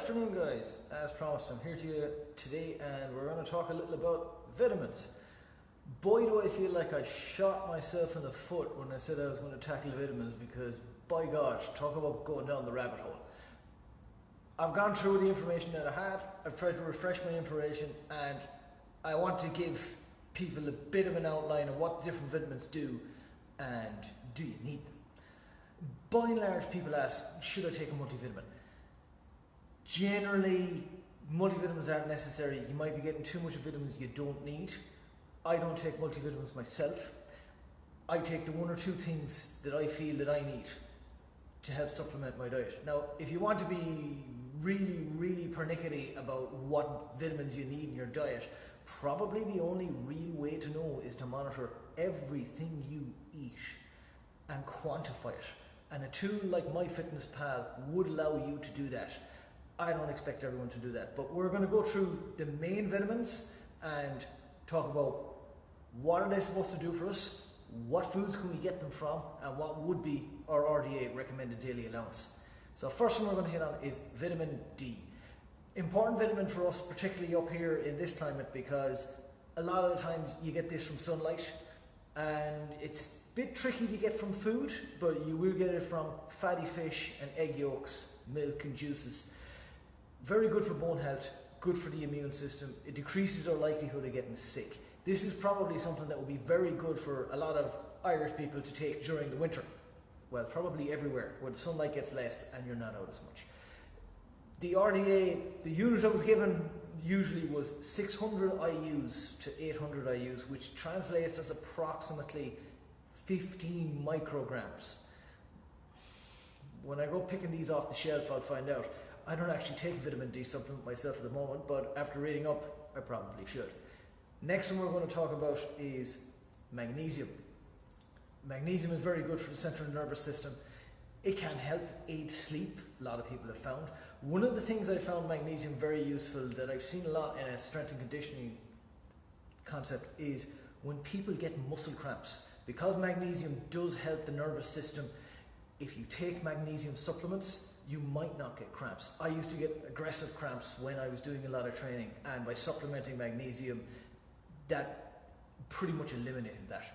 afternoon, guys. As promised, I'm here to you today and we're going to talk a little about vitamins. Boy, do I feel like I shot myself in the foot when I said I was going to tackle vitamins, because by gosh, talk about going down the rabbit hole. I've gone through the information that I had, I've tried to refresh my information, and I want to give people a bit of an outline of what the different vitamins do and do you need them. By and large, people ask, should I take a multivitamin? Generally, multivitamins aren't necessary. You might be getting too much vitamins you don't need. I don't take multivitamins myself. I take the one or two things that I feel that I need to help supplement my diet. Now, if you want to be really pernickety about what vitamins you need in your diet, probably the only real way to know is to monitor everything you eat and quantify it. And a tool like MyFitnessPal would allow you to do that. I don't expect everyone to do that, but we're going to go through the main vitamins and talk about what are they supposed to do for us, what foods can we get them from, and what would be our RDA recommended daily allowance. So first one we're going to hit on is vitamin D. Important vitamin for us, particularly up here in this climate, because a lot of the times you get this from sunlight and it's a bit tricky to get from food, but you will get it from fatty fish and egg yolks, milk and juices. Very good for bone health, good for the immune system. It decreases our likelihood of getting sick. This is probably something that will be very good for a lot of Irish people to take during the winter. Well, probably everywhere where the sunlight gets less and you're not out as much. The RDA, the unit I was given usually was 600 IUs to 800 IUs, which translates as approximately 15 micrograms. When I go picking these off the shelf, I'll find out. I don't actually take vitamin D supplement myself at the moment, but after reading up, I probably should. Next one we're going to talk about is magnesium. Magnesium is very good for the central nervous system. It can help aid sleep, a lot of people have found. One of the things I found magnesium very useful that I've seen a lot in a strength and conditioning concept is when people get muscle cramps. Because magnesium does help the nervous system, if you take magnesium supplements, you might not get cramps. I used to get aggressive cramps when I was doing a lot of training, and by supplementing magnesium, that pretty much eliminated that.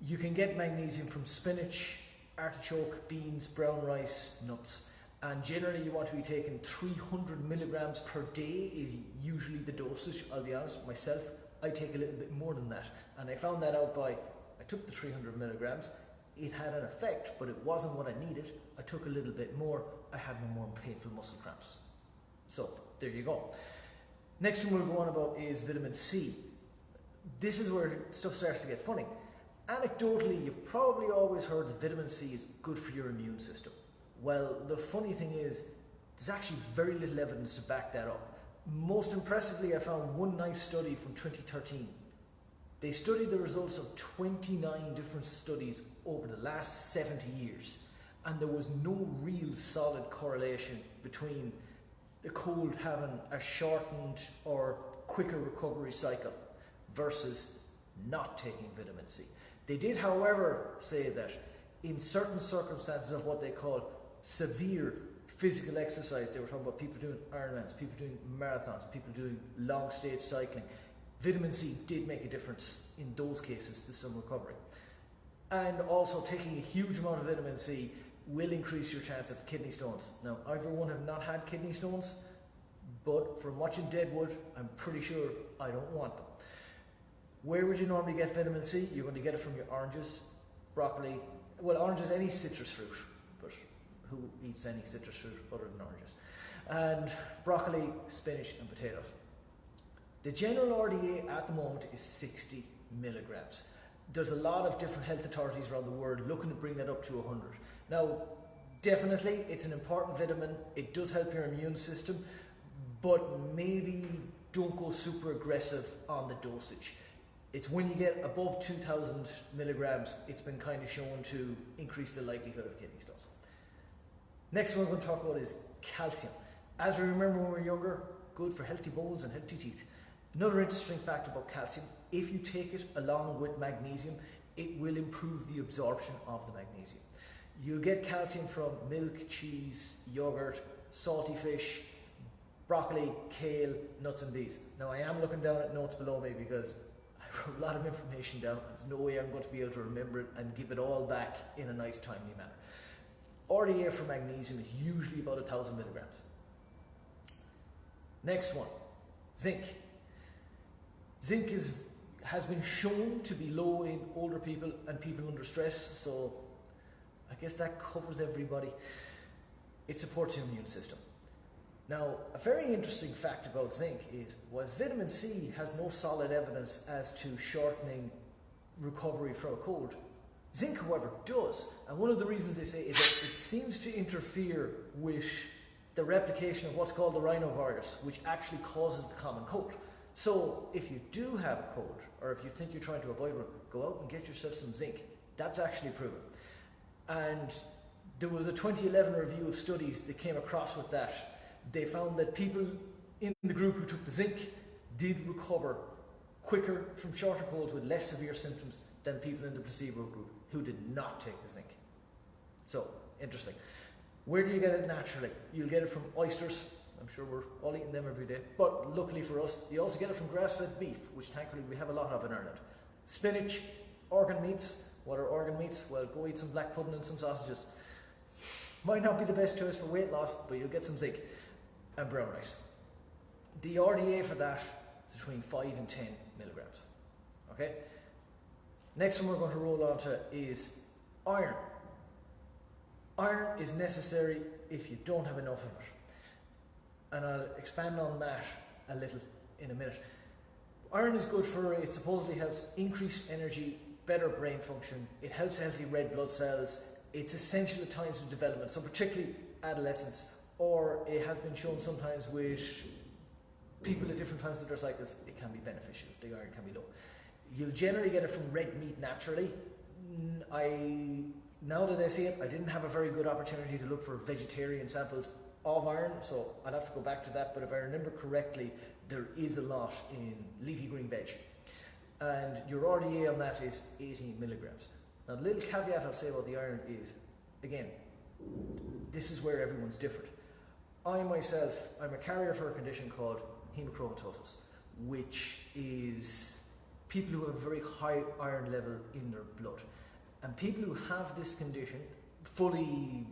You can get magnesium from spinach, artichoke, beans, brown rice, nuts, and generally you want to be taking 300 milligrams per day is usually the dosage. I'll be honest, myself, I take a little bit more than that, and I found that out by, I took the 300 milligrams, it had an effect, but it wasn't what I needed. I took a little bit more, I had no more painful muscle cramps. So, there you go. Next one we'll go on about is vitamin C. This is where stuff starts to get funny. Anecdotally, you've probably always heard that vitamin C is good for your immune system. Well, the funny thing is, there's actually very little evidence to back that up. Most impressively, I found one nice study from 2013. They studied the results of 29 different studies over the last 70 years, and there was no real solid correlation between the cold having a shortened or quicker recovery cycle versus not taking vitamin C. They did, however, say that in certain circumstances of what they call severe physical exercise, they were talking about people doing Ironmans, people doing marathons, people doing long stage cycling, vitamin C did make a difference in those cases to some recovery. And also taking a huge amount of vitamin C will increase your chance of kidney stones. Now, I for one have not had kidney stones, but from watching Deadwood, I'm pretty sure I don't want them. Where would you normally get vitamin C? You're going to get it from your oranges, broccoli, well, oranges, any citrus fruit, but who eats any citrus fruit other than oranges? And broccoli, spinach and potatoes. The general RDA at the moment is 60 milligrams. There's a lot of different health authorities around the world looking to bring that up to 100. Now, definitely it's an important vitamin. It does help your immune system, but maybe don't go super aggressive on the dosage. It's when you get above 2,000 milligrams, it's been kind of shown to increase the likelihood of kidney stones. Next one we're going to talk about is calcium. As we remember when we were younger, good for healthy bones and healthy teeth. Another interesting fact about calcium, if you take it along with magnesium, it will improve the absorption of the magnesium. You get calcium from milk, cheese, yogurt, salty fish, broccoli, kale, nuts and bees. Now I am looking down at notes below me because I wrote a lot of information down. There's no way I'm going to be able to remember it and give it all back in a nice timely manner. RDA for magnesium is usually about 1,000 milligrams. Next one, zinc. Zinc has been shown to be low in older people and people under stress, so I guess that covers everybody. It supports the immune system. Now, a very interesting fact about zinc is, whilst vitamin C has no solid evidence as to shortening recovery from a cold, zinc, however, does. And one of the reasons they say is that it seems to interfere with the replication of what's called the rhinovirus, which actually causes the common cold. So if you do have a cold, or if you think you're trying to avoid one, go out and get yourself some zinc. That's actually proven. And there was a 2011 review of studies that came across with that. They found that people in the group who took the zinc did recover quicker from shorter colds with less severe symptoms than people in the placebo group who did not take the zinc. So, interesting. Where do you get it naturally? You'll get it from oysters. I'm sure we're all eating them every day. But luckily for us, you also get it from grass-fed beef, which thankfully we have a lot of in Ireland. Spinach, organ meats. What are organ meats? Well, go eat some black pudding and some sausages. Might not be the best choice for weight loss, but you'll get some zinc. And brown rice. The RDA for that is between 5 and 10 milligrams. Okay? Next one we're going to roll on to is iron. Iron is necessary if you don't have enough of it. And I'll expand on that a little in a minute. Iron is good for, it supposedly helps increase energy, better brain function, it helps healthy red blood cells, it's essential at times of development, so particularly adolescence, or it has been shown sometimes with people at different times of their cycles, it can be beneficial, the iron can be low. You'll generally get it from red meat naturally. Now that I see it, I didn't have a very good opportunity to look for vegetarian samples of iron, so I'll have to go back to that, but if I remember correctly, there is a lot in leafy green veg. And your RDA on that is 18 milligrams. Now the little caveat I'll say about the iron is, again, this is where everyone's different. I myself, I'm a carrier for a condition called hemochromatosis, which is people who have a very high iron level in their blood. And people who have this condition, fully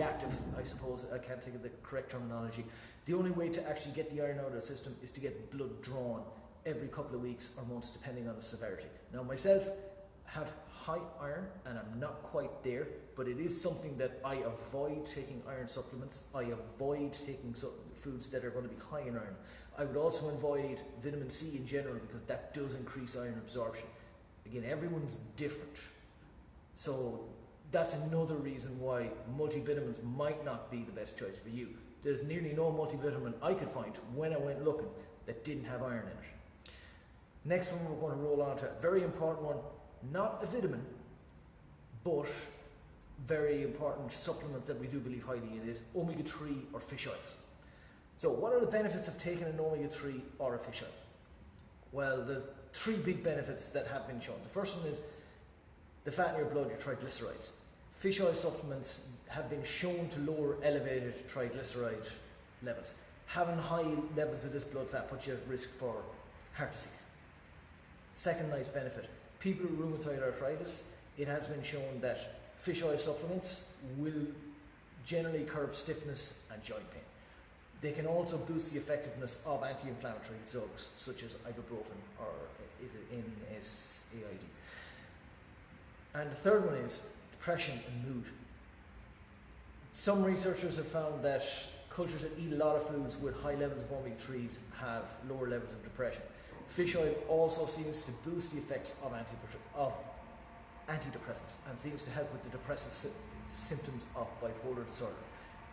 active, I suppose, I can't think of the correct terminology, the only way to actually get the iron out of the system is to get blood drawn every couple of weeks or months, depending on the severity. Now myself, have high iron and I'm not quite there, but it is something that I avoid taking iron supplements. I avoid taking foods that are going to be high in iron. I would also avoid vitamin C in general because that does increase iron absorption. Again, everyone's different. So that's another reason why multivitamins might not be the best choice for you. There's nearly no multivitamin I could find when I went looking that didn't have iron in it. Next one we're going to roll on to, a very important one. Not a vitamin, but very important supplement that we do believe highly in is omega-3 or fish oils. So what are the benefits of taking an omega-3 or a fish oil? Well, there's 3 big benefits that have been shown. The first one is the fat in your blood, your triglycerides. Fish oil supplements have been shown to lower elevated triglyceride levels. Having high levels of this blood fat puts you at risk for heart disease. Second nice benefit. People with rheumatoid arthritis, it has been shown that fish oil supplements will generally curb stiffness and joint pain. They can also boost the effectiveness of anti-inflammatory drugs such as ibuprofen or NSAID. And the third one is depression and mood. Some researchers have found that cultures that eat a lot of foods with high levels of omega-3s have lower levels of depression. Fish oil also seems to boost the effects of antidepressants and seems to help with the depressive symptoms of bipolar disorder.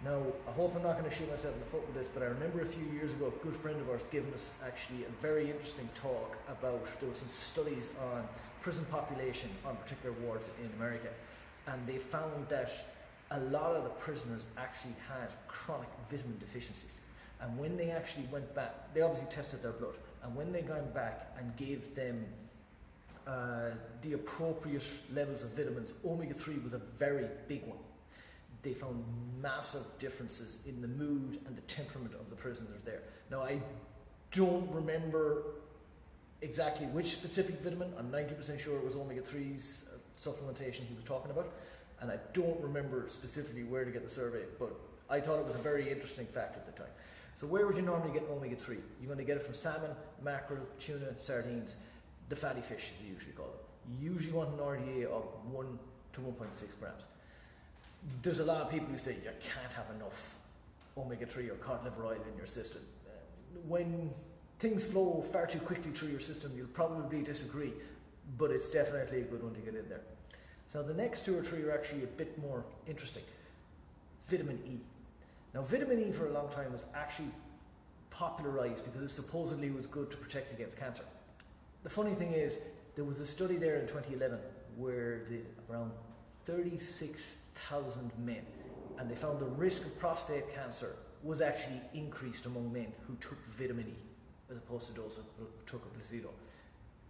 Now, I hope I'm not going to shoot myself in the foot with this, but I remember a few years ago a good friend of ours giving us actually a very interesting talk about, there were some studies on prison population on particular wards in America, and they found that a lot of the prisoners actually had chronic vitamin deficiencies. And when they actually went back, they obviously tested their blood, and when they went back and gave them the appropriate levels of vitamins, omega-3 was a very big one. they found massive differences in the mood and the temperament of the prisoners there. Now, I don't remember exactly which specific vitamin. I'm 90% sure it was omega-3s supplementation he was talking about, and I don't remember specifically where to get the survey, but I thought it was a very interesting fact at the time. So where would you normally get omega-3? You're going to get it from salmon, mackerel, tuna, sardines, the fatty fish, they usually call it. You usually want an RDA of 1 to 1.6 grams. There's a lot of people who say you can't have enough omega-3 or cod liver oil in your system. When things flow far too quickly through your system, you'll probably disagree, but it's definitely a good one to get in there. So the next 2 or 3 are actually a bit more interesting. Vitamin E. Now, vitamin E for a long time was actually popularized because it supposedly was good to protect against cancer. The funny thing is, there was a study there in 2011 where around 36,000 men, and they found the risk of prostate cancer was actually increased among men who took vitamin E as opposed to those who took a placebo.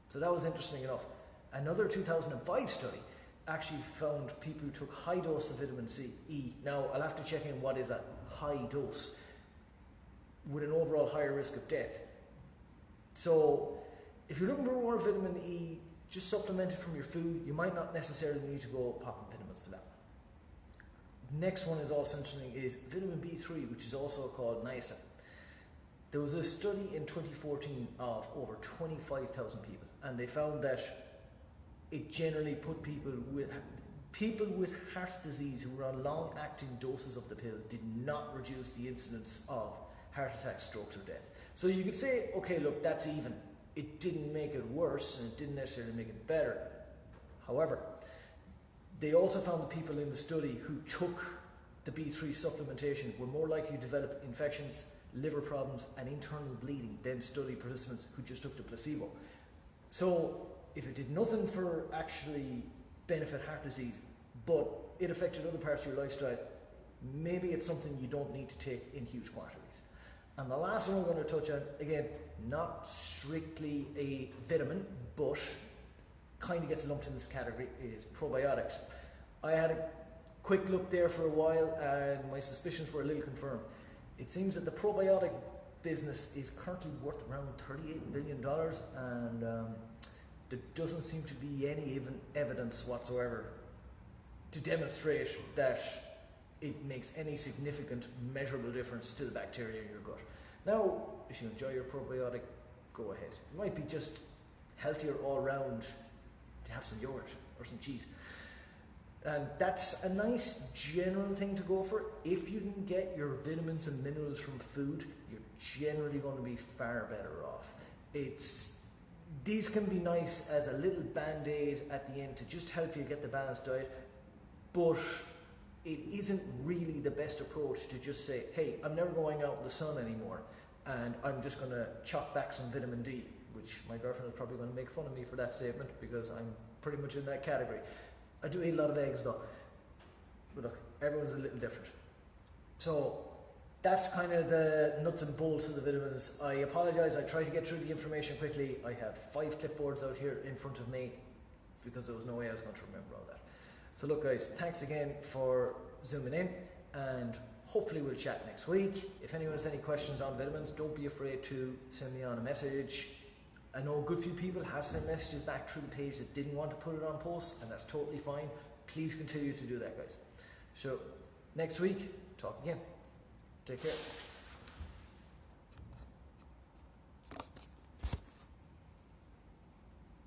So that was interesting enough. Another 2005 study actually found people who took high dose of vitamin E. Now, I'll have to check in what is a high dose, with an overall higher risk of death. So if you're looking for more vitamin E, just supplement it from your food. You might not necessarily need to go popping vitamins for that. Next one is also interesting is vitamin B3, which is also called niacin. There was a study in 2014 of over 25,000 people, and they found that it generally put people with heart disease who were on long-acting doses of the pill did not reduce the incidence of heart attacks, strokes or death. So you could say, okay, look, that's even. It didn't make it worse and it didn't necessarily make it better. However, they also found the people in the study who took the B3 supplementation were more likely to develop infections, liver problems and internal bleeding than study participants who just took the placebo. So if it did nothing for actually benefit heart disease, but it affected other parts of your lifestyle, maybe it's something you don't need to take in huge quantities. And the last one I'm going to touch on, again, not strictly a vitamin, but kind of gets lumped in this category, is probiotics. I had a quick look there for a while and my suspicions were a little confirmed. It seems that the probiotic business is currently worth around $38 billion, and there doesn't seem to be any evidence whatsoever to demonstrate that it makes any significant measurable difference to the bacteria in your gut. Now, if you enjoy your probiotic, go ahead. It might be just healthier all round to have some yogurt or some cheese. And that's a nice general thing to go for. If you can get your vitamins and minerals from food, you're generally going to be far better off. These can be nice as a little band-aid at the end to just help you get the balanced diet, but it isn't really the best approach to just say, hey, I'm never going out in the sun anymore and I'm just going to chop back some vitamin D, which my girlfriend is probably going to make fun of me for that statement because I'm pretty much in that category. I do eat a lot of eggs though, but look, everyone's a little different. So that's kind of the nuts and bolts of the vitamins. I apologise, I tried to get through the information quickly. I have 5 clipboards out here in front of me because there was no way I was going to remember all that. So look guys, thanks again for zooming in, and hopefully we'll chat next week. If anyone has any questions on vitamins, don't be afraid to send me on a message. I know a good few people have sent messages back through the page that didn't want to put it on posts, and that's totally fine. Please continue to do that guys. So next week, talk again. Take care.